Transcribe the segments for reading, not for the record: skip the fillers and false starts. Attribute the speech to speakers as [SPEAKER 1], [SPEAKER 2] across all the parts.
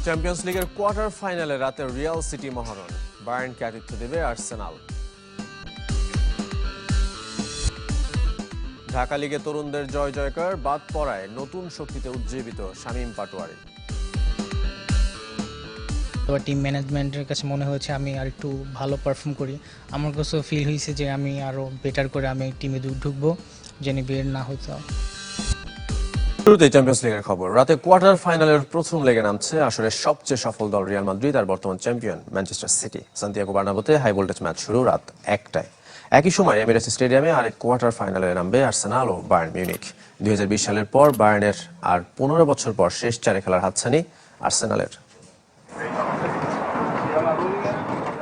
[SPEAKER 1] Champions লিগের quarter ফাইনালে রাতে রিয়াল সিটি মহারণ, বায়ার্নকে আতিথ্য দেবে আর্সেনাল। ঢাকা লিগে তরুণদের জয় জয়কার, বাদ পড়ায় নতুন শক্তিতে উজ্জীবিত শামীম পাটোয়ারি।
[SPEAKER 2] এবার টিম ম্যানেজমেন্টের কাছে মনে হয়েছে আমি আর একটু ভালো পারফর্ম করি। আমার কাছেও ফিল হয়েছে যে আমি আরও বেটার করে আমি টিমে ঢুকবো, যেন বের না হতো।
[SPEAKER 1] শুরুতে চ্যাম্পিয়ন্স লিগের খবর। রাতে কোয়ার্টার ফাইনালের প্রথম লেগে নামছে আসরের সবচেয়ে সফল দল রিয়াল মাদ্রিদ আর বর্তমান চ্যাম্পিয়ন ম্যানচেস্টার সিটি। সান্তিয়াগো বার্নাব্যুতে হাই ভোল্টেজ ম্যাচ শুরু রাত 1টায়। একই সময় এমিরেটস স্টেডিয়ামে আরেক কোয়ার্টার ফাইনালে নামবে আর্সেনাল ও বায়ার্ন মিউনিখ। 2020 সালের পর বায়ার্নের আর 15 বছর পর শেষ চারে খেলার হাতছানি আর্সেনালের।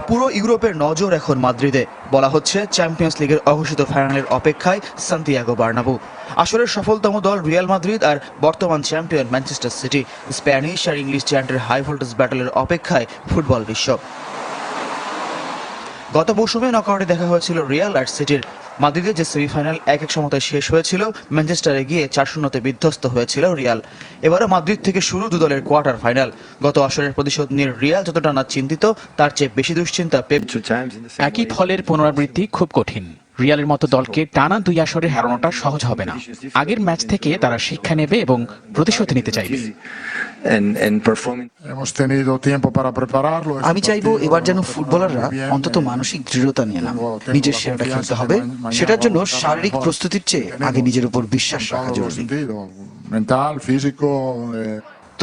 [SPEAKER 3] পুরো ইউরোপের নজর এখন মাদ্রিদে। বলা হচ্ছে চ্যাম্পিয়ন্স লিগের অঘোষিত ফাইনালের অপেক্ষায় সান্তিয়াগো বার্নাব্যু। আসরের সফলতম দল রিয়াল মাদ্রিদ আর বর্তমান চ্যাম্পিয়ন ম্যানচেস্টার সিটি। স্প্যানিশ আর ইংলিশ জায়ান্টের হাই ভোল্টেজ ব্যাটলের অপেক্ষায় ফুটবল বিশ্ব। গত মৌসুমে নকআউটে দেখা হয়েছিল রিয়াল আর সিটির। মাদ্রিদে যে সেমিফাইনাল 1-1 সমতায় শেষ হয়েছিল, ম্যানচেস্টারে গিয়ে 4-0 বিধ্বস্ত হয়েছিল রিয়াল। এবারও মাদ্রিদ থেকে শুরু দু দলের কোয়ার্টার ফাইনাল। গত আসরের প্রতিশোধ নিয়ে রিয়াল যতটা না চিন্তিত, তার চেয়ে বেশি দুশ্চিন্তা পেপ।
[SPEAKER 4] একই ফলের পুনরাবৃত্তি খুব কঠিন। রিয়ালের মতো দলকে টানা 2 আসরে হারানোটা সহজ হবে না। আগের ম্যাচ থেকে তারা শিক্ষা নেবে এবং প্রতিশোধ নিতে চাইবে।
[SPEAKER 5] আমি চাইবো এবার যেন ফুটবলাররা অন্তত মানসিক দৃঢ়তা নিয়ে নাম, নিজের সেরাটা খেলতে হবে। সেটার জন্য শারীরিক প্রস্তুতির চেয়ে আগে নিজের উপর বিশ্বাস রাখা জরুরি।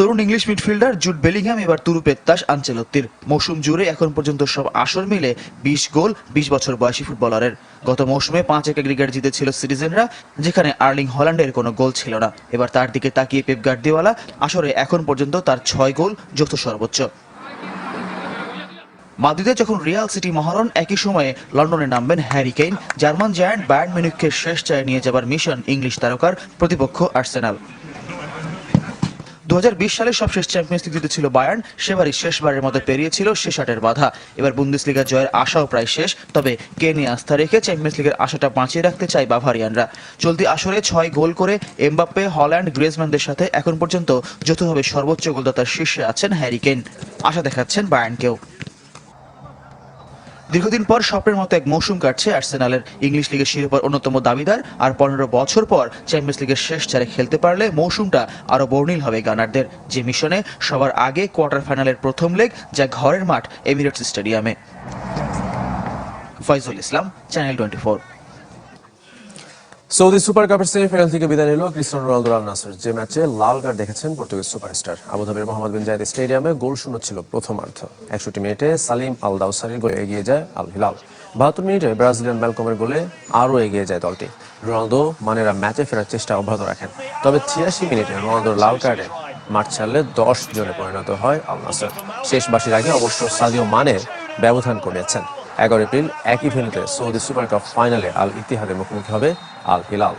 [SPEAKER 3] তরুণ ইংলিশ মিডফিল্ডার জুড বেলিংহাম এবার তুরুপের তাস আনচেলত্তির। মৌসুম জুড়ে এখন পর্যন্ত সব আসর মিলে 20 গোল 20 বছর বয়সী ফুটবলারের। গত মৌসুমে 5-1 এগ্রিগেট জিতেছিল সিটিজেনরা, যেখানে আর্লিং হল্যান্ডের কোনো গোল ছিল না। এবার তার দিকে তাকিয়ে পেপ গার্দিওলা আসরে এখন পর্যন্ত তার 6 গোল, যৌথ সর্বোচ্চ। মাদ্রিদে যখন রিয়াল সিটি মহারণ, একই সময়ে লন্ডনে নামবেন Harry Kane. German giant Bayern মিউনিখকে শেষ চায়ে নিয়ে যাবার মিশন ইংলিশ তারকার, প্রতিপক্ষ আর্সেনাল। 2020 সালে সবশেষ চ্যাম্পিয়ন্স লিগ জিতেছিল বায়ার্ন, সেবারই শেষবারের মতো পেরিয়েছিল শেষ 8-এর বাধা। এবার বুন্দেসলিগা জয়ের আশাও প্রায় শেষ, তবে কেইনে আস্থা রেখে চ্যাম্পিয়ন্স লিগের আশাটা বাঁচিয়ে রাখতে চায় বাভারিয়ানরা। চলতি আসরে 6 গোল করে এমবাপ্পে, হল্যান্ড, গ্রিজম্যানদের সাথে এখন পর্যন্ত যৌথভাবে সর্বোচ্চ গোলদাতার শীর্ষে আছেন হ্যারি কেইন। আশা দেখাচ্ছেন বায়ার্নকেও। দীর্ঘদিন পর স্বপ্নের মতো এক মৌসুম কাটছে আর্সেনালের। ইংলিশ লিগের শিরোপার অন্যতম দাবিদার, আর 15 বছর পর চ্যাম্পিয়ন্স লিগের শেষ চারে খেলতে পারলে মৌসুমটা আরো বর্ণিল হবে গানারদের। যে মিশনে সবার আগে কোয়ার্টার ফাইনালের প্রথম লেগ, যা ঘরের মাঠ এমিরেটস স্টেডিয়ামে। ফয়জুল ইসলাম, চ্যানেল 24।
[SPEAKER 1] সৌদি সুপার কাপের সেমিফাইনাল থেকে বিদায় নিল ক্রিস্টিয়ানো রোনালদো আল নাসর, যে ম্যাচে লাল কার্ড দেখেছেন পর্তুগিজ সুপারস্টার। আবুধাবির মোহাম্মদ বিন জায়েদ স্টেডিয়ামে গোল শূন্য ছিল প্রথমার্ধ। 61 মিনিটে সালিম আল দাউসারির গোলে এগিয়ে যায় আল হিলাল। 72 মিনিটে ব্রাজিলিয়ান ম্যালকমের গোলে আরও এগিয়ে যায় দলটি। রোনালদো মানেরা ম্যাচে ফেরার চেষ্টা অব্যাহত রাখেন, তবে 86 মিনিটে রোনালদোর লাল কার্ডে মাঠ ছাড়লে 10 জনে পরিণত হয় আল নাসর। শেষ বাঁশির আগে অবশ্য সাদিও মানের ব্যবধান কমিয়েছেন। 11 এপ্রিল একই ভেন্যুতে সৌদি সুপার কাপ ফাইনালে আল ইত্তিহাদের মুখোমুখি হবে আল হিলাল।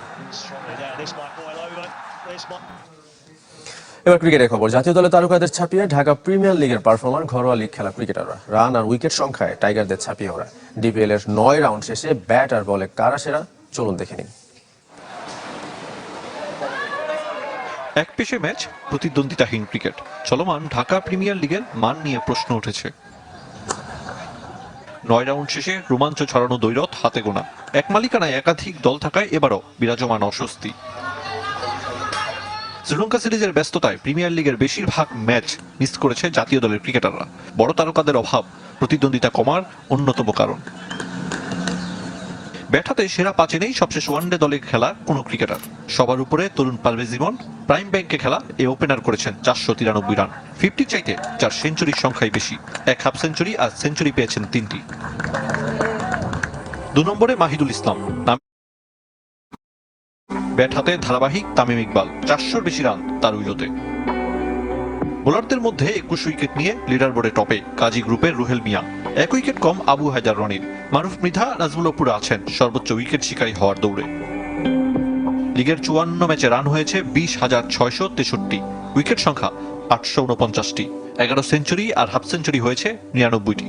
[SPEAKER 1] এবার ক্রিকেটের খবর। জাতীয় দলের তারকাদের ছাপিয়ে ঢাকা প্রিমিয়ার লিগের পারফর্মার ঘরোয়া লিগ খেলা ক্রিকেটাররা। রান আর উইকেট সংখ্যায় টাইগারদের ছাপিয়ে ওরা। ডিপিএল এর 9 রাউন্ড শেষে ব্যাট আর বলে কারা সেরা, চলুন দেখে নিন।
[SPEAKER 6] এক পেশে ম্যাচ, প্রতিদ্বন্দ্বিতাহীন ক্রিকেট। চলমান ঢাকা প্রিমিয়ার লিগের মান নিয়ে প্রশ্ন উঠেছে। 9 রাউন্ড শেষে রোমাঞ্চ ছড়ানো দ্বৈরথ হাতে গোনা। এক মালিকানায় একাধিক দল থাকায় এবারও বিরাজমান অস্বস্তি। শ্রীলঙ্কা সিরিজের ব্যস্ততায় প্রিমিয়ার লিগের বেশিরভাগ ম্যাচ মিস করেছে জাতীয় দলের ক্রিকেটাররা। বড় তারকাদের অভাব প্রতিদ্বন্দ্বিতা কমার অন্যতম কারণ। ব্যাট হাতে সেরা 5-এ নেই সবশেষ ওয়ানডে দলে খেলা কোনো ক্রিকেটার। সবার উপরে তরুণ পারভেজ ইমন। প্রাইম ব্যাংকে খেলা এ ওপেনার করেছেন 493 রান। 50 চাইতে 4 সেঞ্চুরির সংখ্যাই বেশি। 1 হাফ সেঞ্চুরি আর সেঞ্চুরি পেয়েছেন 3টি। 2 নম্বরে মাহিদুল ইসলাম। ব্যাট হাতে ধারাবাহিক তামিম ইকবাল। 400-র বেশি রান তার উইলোতে। বোলারদের মধ্যে 21 উইকেট নিয়ে লিডার বোর্ডে টপে কাজী গ্রুপের রুহেল মিয়া। 1 উইকেট কম আবু হায়দার রনির। মারুফ মৃধা, নাজমুল অপুরা আছেন সর্বোচ্চ উইকেট শিকারী হওয়ার দৌড়ে। লিগের 54 ম্যাচে রান হয়েছে 20,663। উইকেট সংখ্যা 849টি। 11 সেঞ্চুরি আর হাফ সেঞ্চুরি হয়েছে 99টি।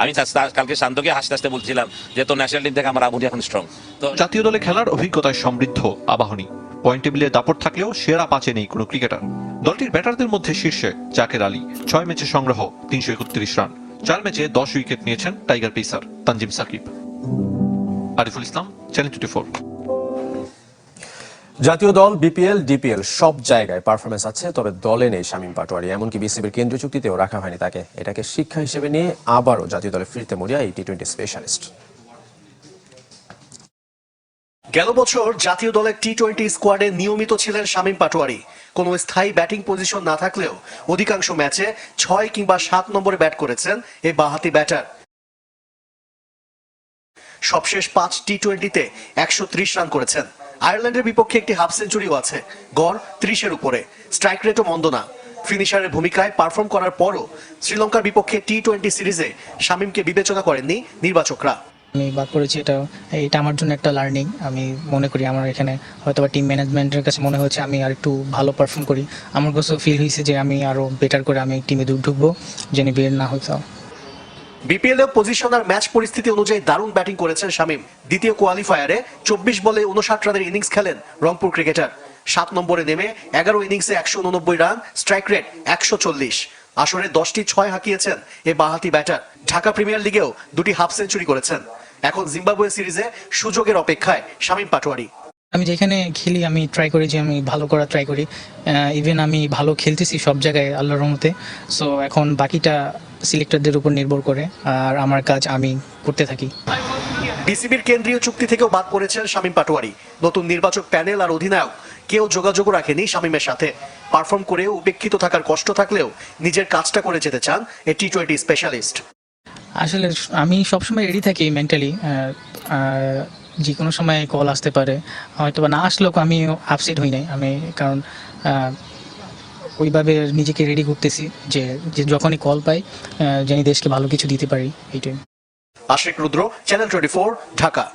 [SPEAKER 7] আমি কালকে শান্তকে হাসতে হাসতে বলছিলাম যে তো ন্যাশনাল টিম থেকে আমার আবুদি এখন স্ট্রং। তো
[SPEAKER 6] জাতীয় দলে খেলার অভিজ্ঞতায় সমৃদ্ধ আবাহনী। পয়েন্ট টেবিলে দাপট থাকলেও সেরা 5-এ নেই কোনো ক্রিকেটার। দলটির ব্যাটারদের মধ্যে শীর্ষে জাকের আলী, 6 ম্যাচে সংগ্রহ 331 রান, 4 ম্যাচে 10 উইকেট নিয়েছেন tiger pacer Tanzim Shakib. Ariful Islam, channel 24।
[SPEAKER 1] জাতীয় দল, বিপিএল, ডিপিএল সব জায়গায় পারফরমেন্স আছে, তবে দলে নেই শামীম পাটোয়ারি। এমনকি বিসিবির কেন্দ্রীয় চুক্তিতেও রাখা হয়নি তাকে। এটাকে শিক্ষা হিসেবে নিয়ে আবারও জাতীয় দলে ফিরতে মরিয়া এই টি-20 স্পেশালিস্ট।
[SPEAKER 8] গেল বছর জাতীয় দলের টি-20 স্কোয়াডে নিয়মিত ছিলেন শামীম পাটোয়ারি। কোনো স্থায়ী ব্যাটিং পজিশন না থাকলেও অধিকাংশ ম্যাচে 6 কিংবা 7 নম্বরে ব্যাট করেছেন এই বাঁহাতি ব্যাটার। সবশেষ 5 টি-20তে 130 রান করেছেন। আয়ারল্যান্ডের বিপক্ষে একটি হাফ সেঞ্চুরিও আছে। গড় 30-এর উপরে, স্ট্রাইক রেটও মন্দ না। ফিনিশারের ভূমিকায় পারফর্ম করার পরও শ্রীলঙ্কার বিপক্ষে টি-20 সিরিজে শামীমকে বিবেচনা করেননি নির্বাচকরা।
[SPEAKER 2] আমি বাদ করেছি, এটা আমার জন্য একটা লার্নিং। আমি মনে করি আমার এখানে হয়তো বা টিম ম্যানেজমেন্টের কাছে মনে হচ্ছে আমি আর একটু ভালো পারফর্ম করি। আমার কাছেও ফিল হয়েছে যে আমি আরও বেটার করে আমি টিমে ঢুকবো, যেন বের না হইতাম।
[SPEAKER 8] বিপিএল এ পজিশন আর ম্যাচ পরিস্থিতি অনুযায়ী দারুণ ব্যাটিং করেছেন শামীম। দ্বিতীয় কোয়ালিফায়ারে 24 বলে 59 রানের ইনিংস খেলেন রংপুর ক্রিকেটার। 7 নম্বরে নেমে 11 ইনিংসে 189 রান, স্ট্রাইক রেট 140। আসরে 10টি 6 হাঁকিয়েছেন এ বাঁহাতি ব্যাটার। ঢাকা প্রিমিয়ার লিগেও 2টি হাফ সেঞ্চুরি করেছেন। এখন জিম্বাবুয়ে সিরিজে সুযোগের অপেক্ষায় শামীম পাটোয়ারি।
[SPEAKER 2] আমি যেখানে খেলি আমি ট্রাই করি যে আমি ভালো করা ট্রাই করি। ইভেন আমি ভালো খেলতেছি সব জায়গায় আল্লাহর রহমতে। সো এখন বাকিটা সিলেক্টরদের উপর নির্ভর করে, আর আমার কাজ আমি করতে থাকি।
[SPEAKER 8] বিসিবির কেন্দ্রীয় চুক্তি থেকেও বাদ পড়েছেন শামীম পাটোয়ারি। নতুন নির্বাচক প্যানেল আর অধিনায়ক কেউ যোগাযোগও রাখেনি শামীমের সাথে। পারফর্ম করেও উপেক্ষিত থাকার কষ্ট থাকলেও নিজের কাজটা করে যেতে চান এই টি-20 স্পেশালিস্ট।
[SPEAKER 2] আসলে আমি সবসময় রেডি থাকি মেন্টালি। যে কোনো সময় কল আসতে পারে, হয়তো বা না আসলেও আমি আপসেট হই নাই। আমি কারণ ওইভাবে নিজেকে রেডি করতেছি যে যখনই কল পাই জানি দেশকে ভালো কিছু দিতে পারি। এইটাই।
[SPEAKER 8] আশিক রুদ্র, চ্যানেল 24, ঢাকা।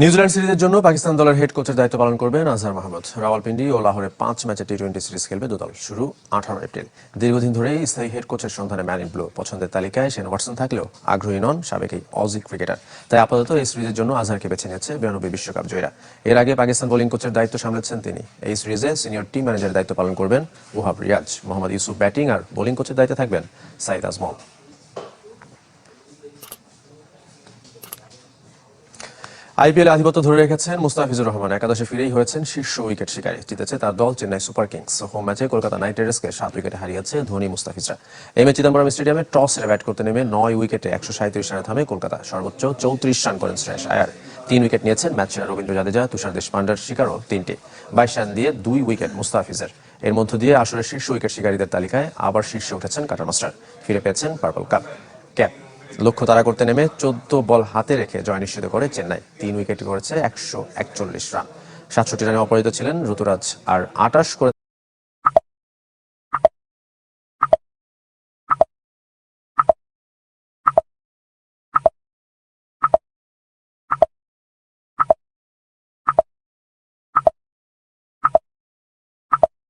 [SPEAKER 1] নিউজিল্যান্ড সিরিজের জন্য পাকিস্তান দলের হেড কোচের দায়িত্ব পালন করবেন আজহার মাহমুদ। রাওয়ালপিন্ডি ও লাহোরে 5 ম্যাচে টি-20 সিরিজ খেলবে দুদল। শুরু 18 এপ্রিল। দীর্ঘদিন ধরেই স্থায়ী হেড কোচের সন্ধানে ম্যান ইন ব্লু। পছন্দের তালিকায় শেন ওয়াটসন থাকলেও আগ্রহী নন সাবেক এই অজি ক্রিকেটার। তাই আপাতত এই সিরিজের জন্য আজহারকে বেছে নিয়েছে 92 বিশ্বকাপ জয়ীরা। এর আগে পাকিস্তান বোলিং কোচের দায়িত্ব সামলেছেন তিনি। এই সিরিজে সিনিয়র টিম ম্যানেজারের দায়িত্ব পালন করবেন ওহাব রিয়াজ। মোহাম্মদ ইউসুফ ব্যাটিং আর বোলিং কোচের দায়িত্বে থাকবেন সাইদ আজমল। আইপিএলে আধিপত্য ধরে রেখেছেন মুস্তাফিজুর রহমান। একাদশে ফিরেই হয়েছেন শীর্ষ উইকেট শিকারী। জিতেছে তার দল চেন্নাই সুপার কিংস। হোম ম্যাচে কলকাতা নাইট রাইডার্সকে 7 উইকেটে হারিয়েছে ধোনি মুস্তাফিজরা। এই ম্যাচে চিদম্বরম স্টেডিয়ামে টস হেরে ব্যাট করতে নেমে 9 উইকেটে 137 রানে থামে কলকাতা। সর্বোচ্চ 34 রান করেন শ্রেয়স আয়ার। 3 উইকেট নিয়েছেন ম্যাচ সেরা রবীন্দ্র জাদেজা। তুষার দেশপান্ডের শিকারও 3টি। 22 রান দিয়ে 2 উইকেট মুস্তাফিজের। এর মধ্য দিয়ে আসরের শীর্ষ উইকেট শিকারীদের তালিকায় আবার শীর্ষে উঠেছেন কাটার মাস্টার। ফিরে পেয়েছেন পার্পল ক্যাপ। লক্ষ্য তাড়া করতে নেমে 14 বল হাতে রেখে জয় নিশ্চিত করে চেন্নাই। 3 উইকেট করেছে 141 রান। 67 রানে অপরাজিত ছিলেন ঋতুরাজ আর 28 করে